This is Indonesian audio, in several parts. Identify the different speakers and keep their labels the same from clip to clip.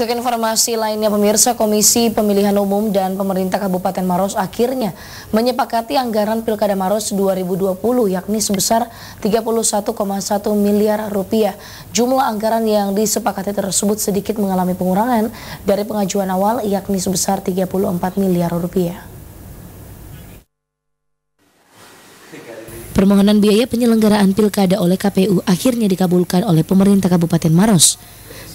Speaker 1: Untuk informasi lainnya pemirsa, Komisi Pemilihan Umum dan Pemerintah Kabupaten Maros akhirnya menyepakati anggaran Pilkada Maros 2020 yakni sebesar 31,1 miliar rupiah. Jumlah anggaran yang disepakati tersebut sedikit mengalami pengurangan dari pengajuan awal yakni sebesar 34 miliar rupiah. Permohonan biaya penyelenggaraan Pilkada oleh KPU akhirnya dikabulkan oleh pemerintah Kabupaten Maros.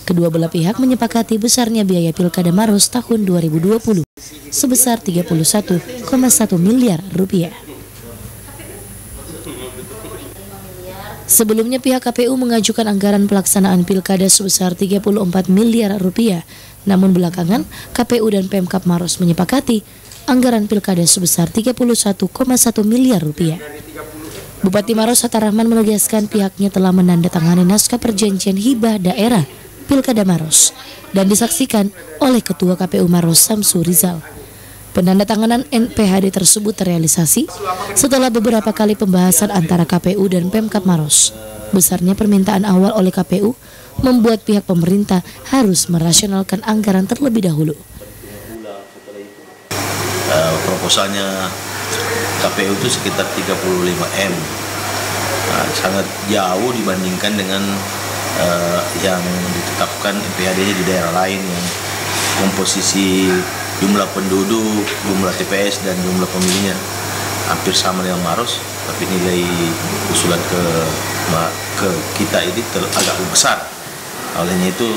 Speaker 1: Kedua belah pihak menyepakati besarnya biaya Pilkada Maros tahun 2020 sebesar 31,1 miliar rupiah. Sebelumnya pihak KPU mengajukan anggaran pelaksanaan Pilkada sebesar 34 miliar rupiah. Namun belakangan KPU dan Pemkab Maros menyepakati anggaran Pilkada sebesar 31,1 miliar rupiah. Bupati Maros Hatta Rahman menegaskan pihaknya telah menandatangani naskah perjanjian hibah daerah Pilkada Maros dan disaksikan oleh Ketua KPU Maros Samsu Rizal. Penandatanganan NPHD tersebut terrealisasi setelah beberapa kali pembahasan antara KPU dan Pemkab Maros. Besarnya permintaan awal oleh KPU membuat pihak pemerintah harus merasionalkan anggaran terlebih dahulu.
Speaker 2: Proposalnya KPU itu sekitar 35 M, sangat jauh dibandingkan dengan yang ditetapkan NPHD-nya di daerah lain yang komposisi jumlah penduduk, jumlah TPS dan jumlah pemilihnya hampir sama dengan Maros, tapi nilai usulan ke kita ini agak besar. Olehnya itu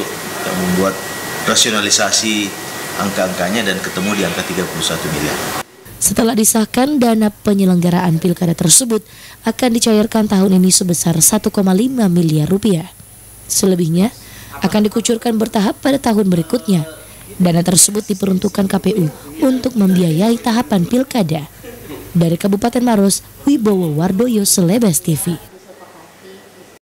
Speaker 2: membuat rasionalisasi angka-angkanya dan ketemu di angka 31 miliar.
Speaker 1: Setelah disahkan, dana penyelenggaraan Pilkada tersebut akan dicairkan tahun ini sebesar 1,5 miliar rupiah. Selebihnya akan dikucurkan bertahap pada tahun berikutnya. Dana tersebut diperuntukkan KPU untuk membiayai tahapan Pilkada. Dari Kabupaten Maros, Wibowo Wardoyo, Selebes TV.